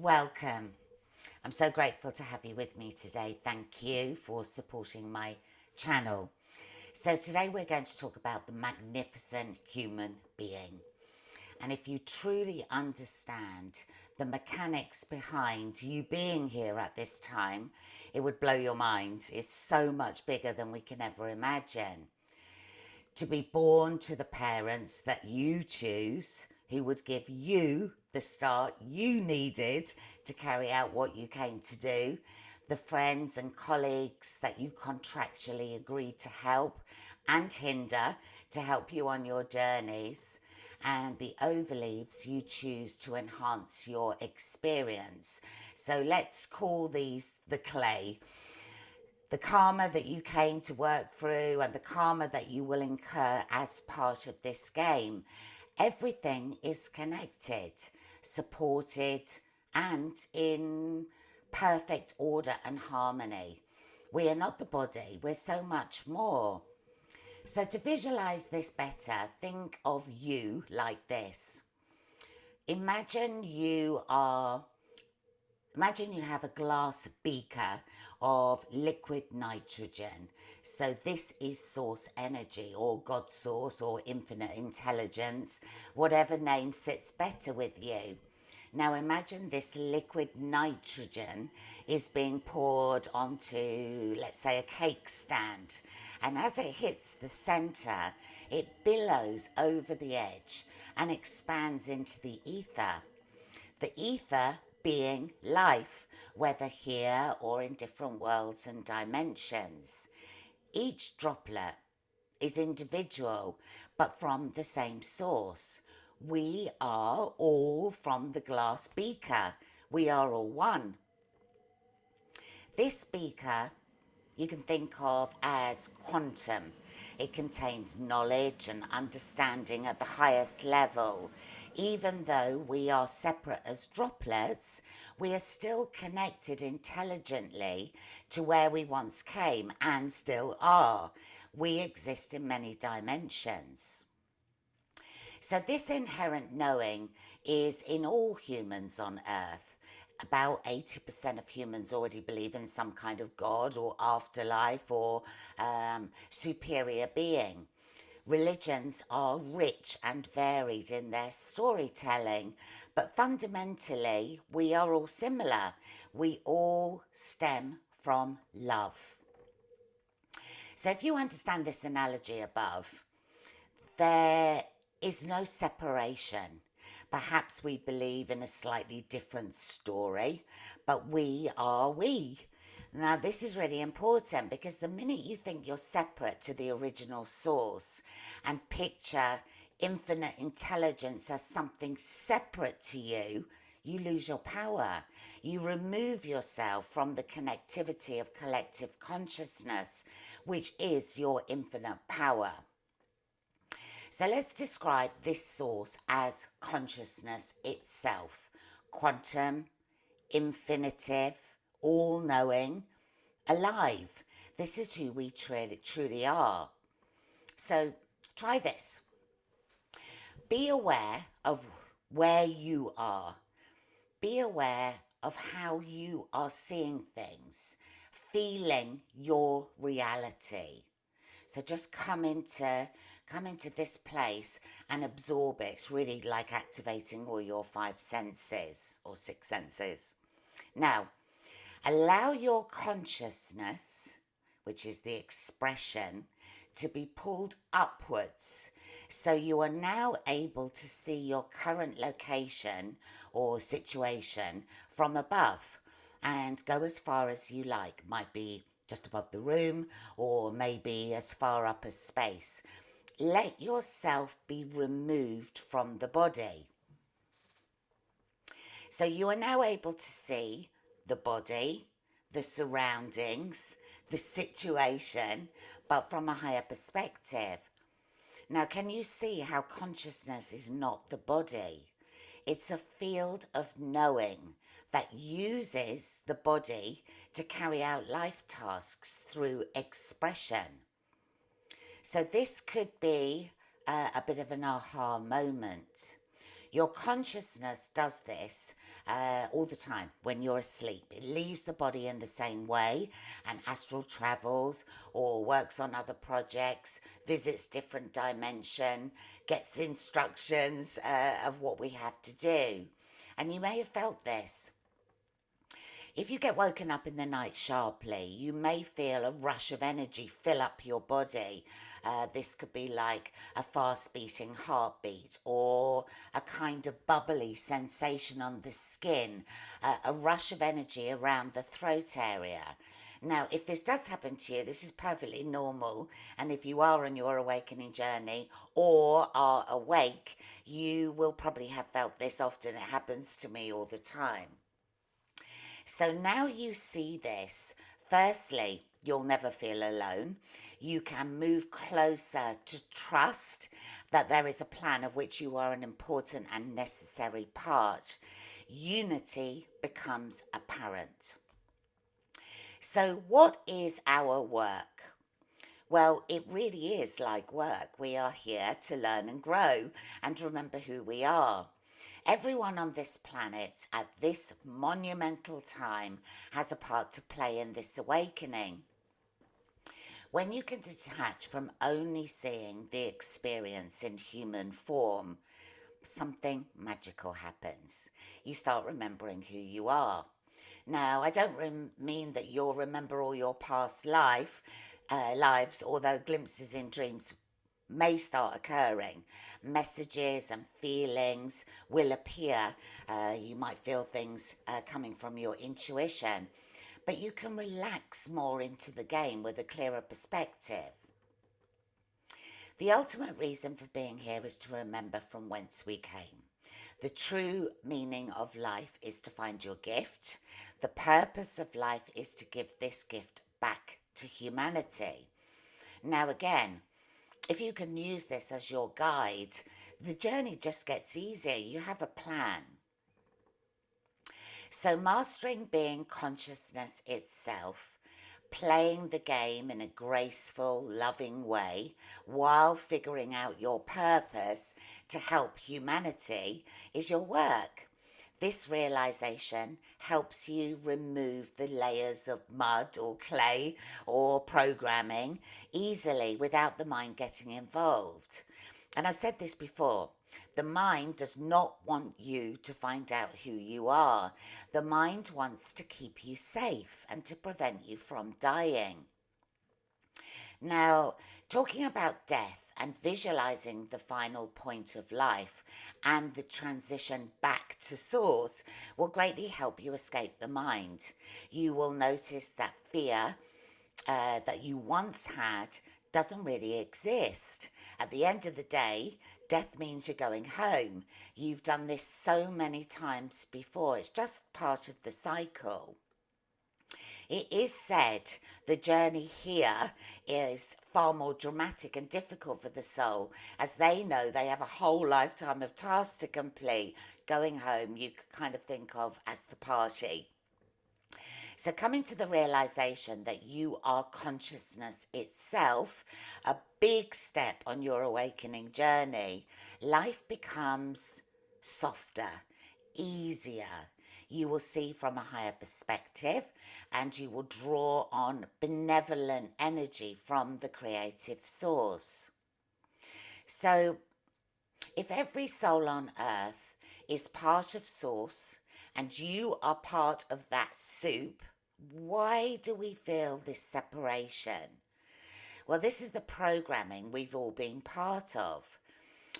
Welcome. I'm so grateful to have you with me today. Thank you for supporting my channel. So, today we're going to talk about the magnificent human being. And if you truly understand the mechanics behind you being here at this time, it would blow your mind. It's so much bigger than we can ever imagine. To be born to the parents that you choose, who would give you the start you needed to carry out what you came to do, the friends and colleagues that you contractually agreed to help and hinder to help you on your journeys, and the overleaves you choose to enhance your experience. So let's call these the clay, the karma that you came to work through and the karma that you will incur as part of this game. Everything is connected, supported, and in perfect order and harmony. We are not the body, we're so much more. So, to visualize this better, think of you like this. Imagine you are Imagine you have a glass beaker of liquid nitrogen. So this is source energy or God source or infinite intelligence, whatever name sits better with you. Now imagine this liquid nitrogen is being poured onto, let's say, a cake stand. And as it hits the center, it billows over the edge and expands into the ether. The ether being life, whether here or in different worlds and dimensions. Each droplet is individual, but from the same source. We are all from the glass beaker. We are all one. This beaker you can think of as quantum. It contains knowledge and understanding at the highest level. Even though we are separate as droplets, we are still connected intelligently to where we once came and still are. We exist in many dimensions. So, this inherent knowing is in all humans on earth. About 80% of humans already believe in some kind of God or afterlife or superior being. Religions are rich and varied in their storytelling, but fundamentally, we are all similar. We all stem from love. So, if you understand this analogy above, there is no separation. Perhaps we believe in a slightly different story, but we are we. Now, this is really important because the minute you think you're separate to the original source and picture infinite intelligence as something separate to you, you lose your power. You remove yourself from the connectivity of collective consciousness, which is your infinite power. So let's describe this source as consciousness itself. Quantum, infinitive, all knowing, alive. This is who we truly are. So try this. Be aware of where you are. Be aware of how you are seeing things, feeling your reality. So just come into this place and absorb it. It's really like activating all your five senses or six senses. Now, allow your consciousness, which is the expression, to be pulled upwards. So you are now able to see your current location or situation from above and go as far as you like. Might be just above the room or maybe as far up as space. Let yourself be removed from the body. So you are now able to see the body, the surroundings, the situation, but from a higher perspective. Now, can you see how consciousness is not the body? It's a field of knowing that uses the body to carry out life tasks through expression. So this could be a bit of an aha moment. Your consciousness does this all the time when you're asleep. It leaves the body in the same way and astral travels or works on other projects, visits different dimension, gets instructions of what we have to do. And you may have felt this. If you get woken up in the night sharply, you may feel a rush of energy fill up your body. This could be like a fast beating heartbeat or a kind of bubbly sensation on the skin, a rush of energy around the throat area. Now, if this does happen to you, this is perfectly normal. And if you are on your awakening journey or are awake, you will probably have felt this often. It happens to me all the time. So now you see this. Firstly, you'll never feel alone. You can move closer to trust that there is a plan of which you are an important and necessary part. Unity becomes apparent. So, what is our work? Well, it really is like work. We are here to learn and grow and remember who we are. Everyone on this planet at this monumental time has a part to play in this awakening. When you can detach from only seeing the experience in human form, something magical happens. You start remembering who you are. Now, I don't mean that you'll remember all your past lives, although glimpses in dreams may start occurring. Messages and feelings will appear. You might feel things coming from your intuition, but you can relax more into the game with a clearer perspective. The ultimate reason for being here is to remember from whence we came. The true meaning of life is to find your gift. The purpose of life is to give this gift back to humanity. Now again, if you can use this as your guide, the journey just gets easier. You have a plan. So mastering being consciousness itself, playing the game in a graceful, loving way while figuring out your purpose to help humanity is your work. This realization helps you remove the layers of mud or clay or programming easily without the mind getting involved. And I've said this before. The mind does not want you to find out who you are. The mind wants to keep you safe and to prevent you from dying. Now, talking about death and visualizing the final point of life and the transition back to source will greatly help you escape the mind. You will notice that fear that you once had doesn't really exist. At the end of the day, death means you're going home. You've done this so many times before. It's just part of the cycle. It is said the journey here is far more dramatic and difficult for the soul, as they know they have a whole lifetime of tasks to complete. Going home, you could kind of think of as the party. So coming to the realization that you are consciousness itself, a big step on your awakening journey, life becomes softer, easier. You will see from a higher perspective and you will draw on benevolent energy from the creative source. So if every soul on earth is part of source and you are part of that soup, why do we feel this separation? Well, this is the programming we've all been part of.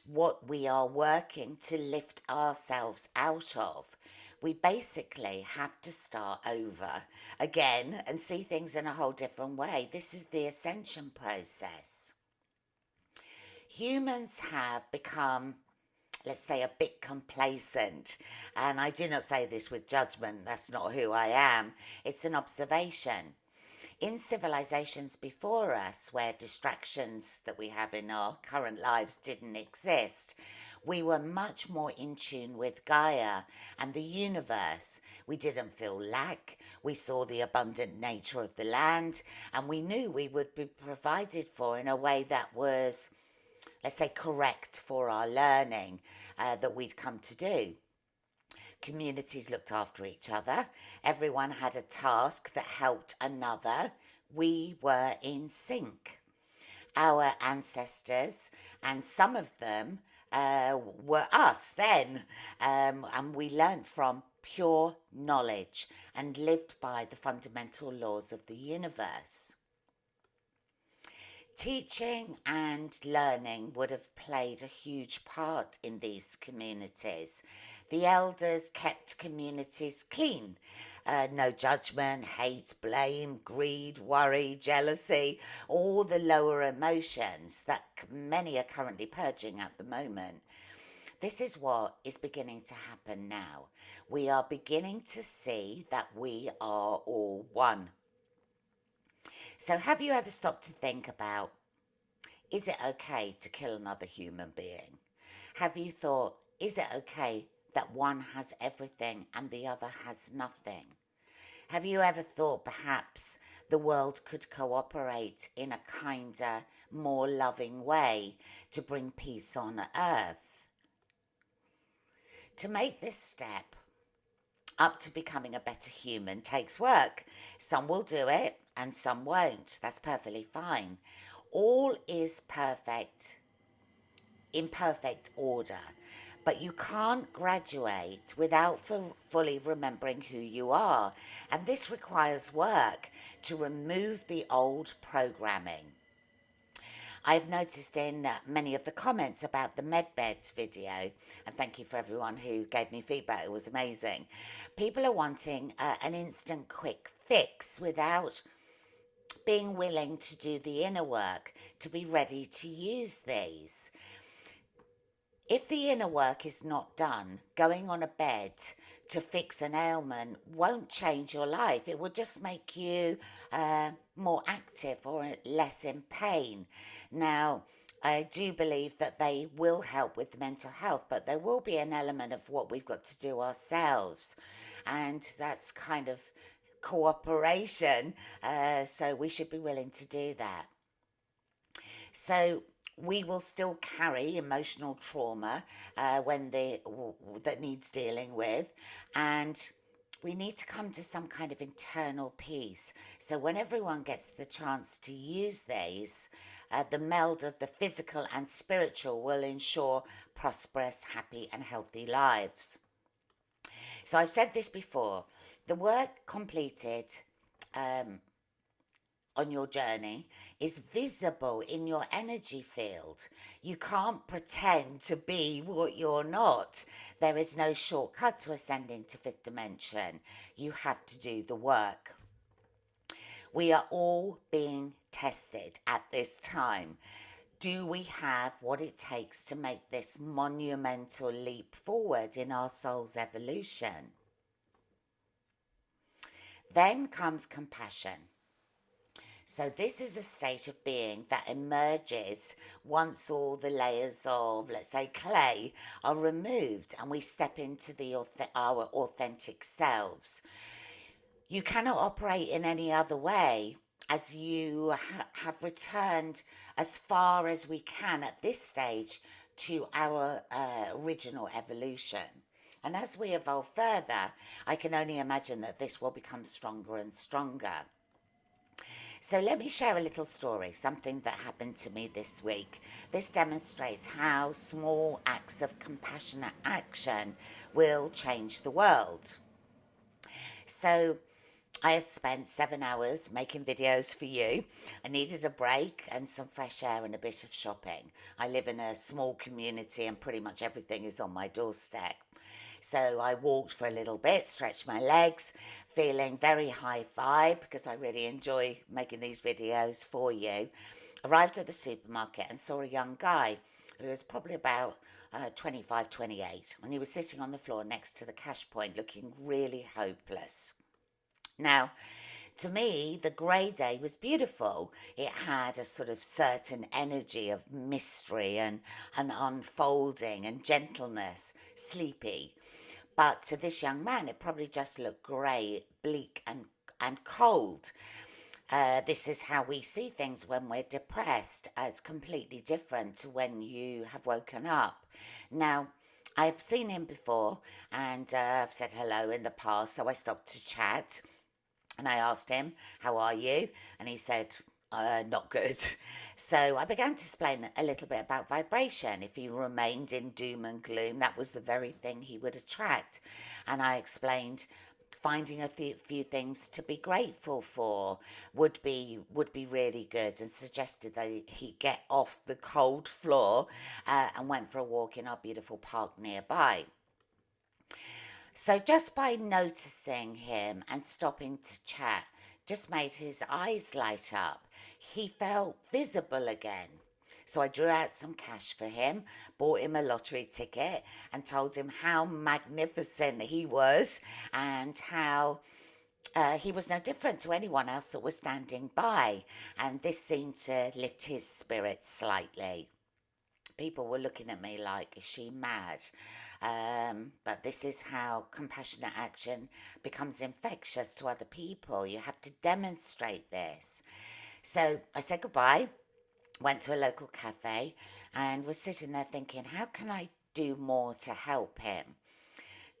What we are working to lift ourselves out of. We basically have to start over again and see things in a whole different way. This is the Ascension Process. Humans have become, let's say, a bit complacent. And I do not say this with judgment. That's not who I am. It's an observation. In civilizations before us, where distractions that we have in our current lives didn't exist, we were much more in tune with Gaia and the universe. We didn't feel lack. We saw the abundant nature of the land, and we knew we would be provided for in a way that was let's say, correct for our learning that we'd come to do. Communities looked after each other. Everyone had a task that helped another. We were in sync. Our ancestors, and some of them were us then, and we learnt from pure knowledge and lived by the fundamental laws of the universe. Teaching and learning would have played a huge part in these communities. The elders kept communities clean. No judgment, hate, blame, greed, worry, jealousy, all the lower emotions that many are currently purging at the moment. This is what is beginning to happen now. We are beginning to see that we are all one. So, have you ever stopped to think about, is it okay to kill another human being? Have you thought, is it okay that one has everything and the other has nothing? Have you ever thought perhaps the world could cooperate in a kinder, more loving way to bring peace on earth? To make this step up to becoming a better human takes work. Some will do it and some won't. That's perfectly fine. All is perfect in perfect order, but you can't graduate without fully remembering who you are, and this requires work to remove the old programming. I've noticed in many of the comments about the medbeds video, and thank you for everyone who gave me feedback, it was amazing. People are wanting an instant quick fix without being willing to do the inner work to be ready to use these. If the inner work is not done, going on a bed to fix an ailment won't change your life. It will just make you more active or less in pain. Now, I do believe that they will help with mental health, but there will be an element of what we've got to do ourselves. And that's kind of cooperation. So we should be willing to do that. So we will still carry emotional trauma that needs dealing with, and we need to come to some kind of internal peace. So when everyone gets the chance to use these, the meld of the physical and spiritual will ensure prosperous, happy, and healthy lives. So I've said this before. The work completed on your journey is visible in your energy field. You can't pretend to be what you're not. There is no shortcut to ascending to fifth dimension. You have to do the work. We are all being tested at this time. Do we have what it takes to make this monumental leap forward in our soul's evolution? Then comes compassion. So this is a state of being that emerges once all the layers of, let's say, clay are removed and we step into our authentic selves. You cannot operate in any other way, as you have returned as far as we can at this stage to our original evolution. And as we evolve further, I can only imagine that this will become stronger and stronger. So let me share a little story, something that happened to me this week. This demonstrates how small acts of compassionate action will change the world. So I had spent 7 hours making videos for you. I needed a break and some fresh air and a bit of shopping. I live in a small community and pretty much everything is on my doorstep. So I walked for a little bit, stretched my legs, feeling very high vibe because I really enjoy making these videos for you. Arrived at the supermarket and saw a young guy who was probably about 25, 28, and he was sitting on the floor next to the cash point looking really hopeless. Now, to me, the grey day was beautiful. It had a sort of certain energy of mystery and unfolding and gentleness, sleepy. But to this young man, it probably just looked grey, bleak and cold. This is how we see things when we're depressed, as completely different to when you have woken up. Now, I've seen him before and I've said hello in the past, so I stopped to chat and I asked him, "How are you?" And he said, "Not good." So I began to explain a little bit about vibration. If he remained in doom and gloom, that was the very thing he would attract. And I explained finding few things to be grateful for would be really good, and suggested that he get off the cold floor and went for a walk in our beautiful park nearby. So just by noticing him and stopping to chat just made his eyes light up. He felt visible again. So I drew out some cash for him, bought him a lottery ticket, and told him how magnificent he was and how he was no different to anyone else that was standing by. And this seemed to lift his spirits slightly. People were looking at me like, is she mad? But this is how compassionate action becomes infectious to other people. You have to demonstrate this. So I said goodbye, went to a local cafe, and was sitting there thinking, how can I do more to help him?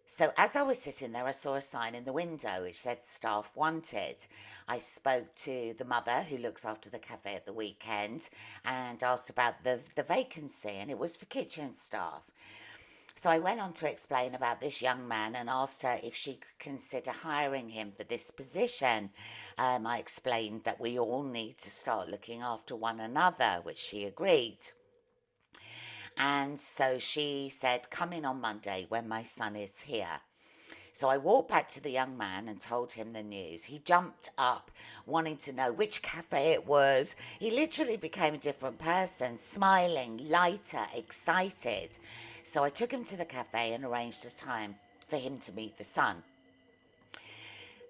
So as I was sitting there, I saw a sign in the window which said staff wanted. I spoke to the mother who looks after the cafe at the weekend and asked about the vacancy, and it was for kitchen staff. So I went on to explain about this young man and asked her if she could consider hiring him for this position. I explained that we all need to start looking after one another, which she agreed. And so she said, come in on Monday when my son is here. So I walked back to the young man and told him the news. He jumped up, wanting to know which cafe it was. He literally became a different person, smiling, lighter, excited. So I took him to the cafe and arranged a time for him to meet the son.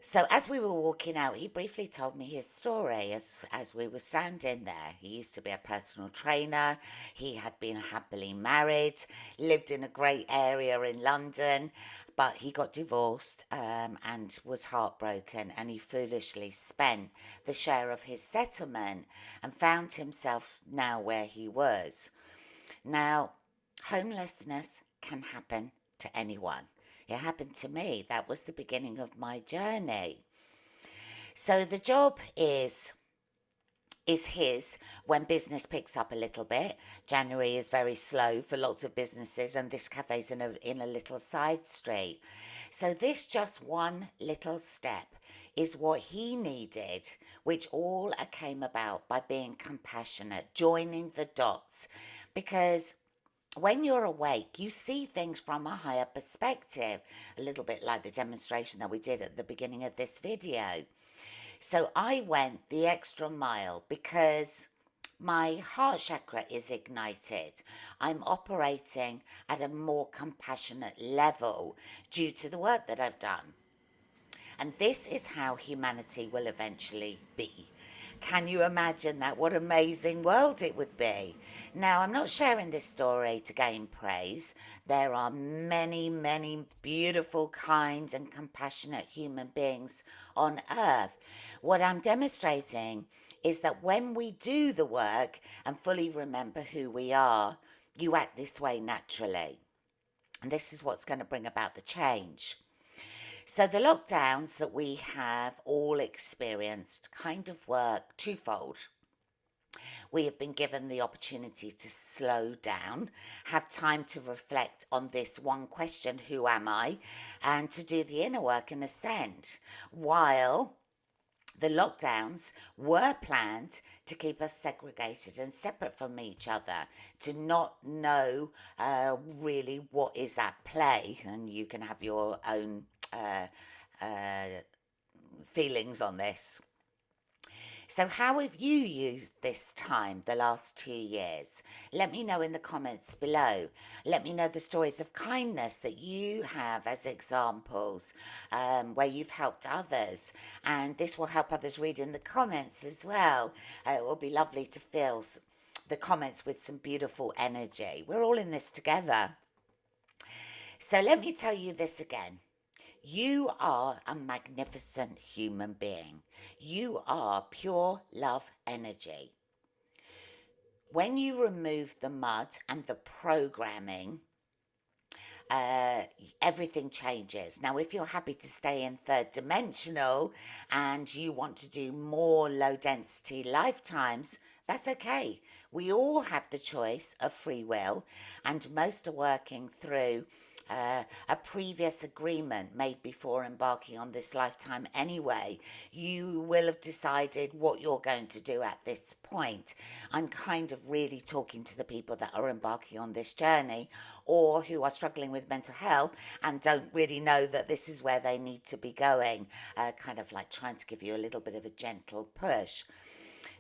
So as we were walking out, he briefly told me his story as we were standing there. He used to be a personal trainer. He had been happily married, lived in a great area in London, but he got divorced and was heartbroken, and he foolishly spent the share of his settlement and found himself now where he was. Now, homelessness can happen to anyone. It happened to me. That was the beginning of my journey. So the job is his when business picks up a little bit. January is very slow for lots of businesses, and this cafe's in a little side street. So this just one little step is what he needed, which all came about by being compassionate, joining the dots, because when you're awake, you see things from a higher perspective, a little bit like the demonstration that we did at the beginning of this video. So I went the extra mile because my heart chakra is ignited. I'm operating at a more compassionate level due to the work that I've done. And this is how humanity will eventually be. Can you imagine that? What an amazing world it would be. Now, I'm not sharing this story to gain praise. There are many, many beautiful, kind, and compassionate human beings on earth. What I'm demonstrating is that when we do the work and fully remember who we are, you act this way naturally. And this is what's going to bring about the change. So the lockdowns that we have all experienced kind of work twofold. We have been given the opportunity to slow down, have time to reflect on this one question, who am I, and to do the inner work and ascend, while the lockdowns were planned to keep us segregated and separate from each other, to not know really what is at play, and you can have your own feelings on this. So how have you used this time, the last 2 years? Let me know in the comments below. Let me know the stories of kindness that you have as examples, where you've helped others. And this will help others read in the comments as well. It will be lovely to fill the comments with some beautiful energy. We're all in this together. So let me tell you this again. You are a magnificent human being. You are pure love energy. When you remove the mud and the programming, uh, everything changes. Now, if you're happy to stay in third dimensional and you want to do more low density lifetimes, that's okay. We all have the choice of free will, and most are working through a previous agreement made before embarking on this lifetime anyway. You will have decided what you're going to do at this point. I'm kind of really talking to the people that are embarking on this journey or who are struggling with mental health and don't really know that this is where they need to be going, kind of like trying to give you a little bit of a gentle push.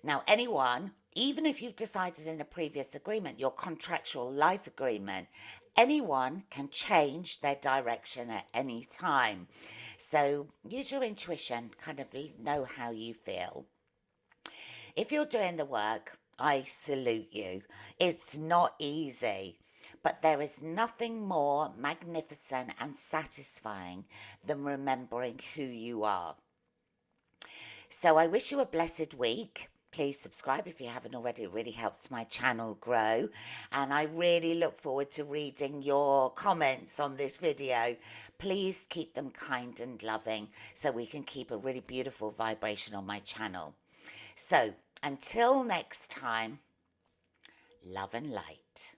Now, anyone, even if you've decided in a previous agreement, your contractual life agreement, anyone can change their direction at any time. So use your intuition, kind of know how you feel. If you're doing the work, I salute you. It's not easy, but there is nothing more magnificent and satisfying than remembering who you are. So I wish you a blessed week. Please subscribe if you haven't already. It really helps my channel grow. And I really look forward to reading your comments on this video. Please keep them kind and loving so we can keep a really beautiful vibration on my channel. So until next time, love and light.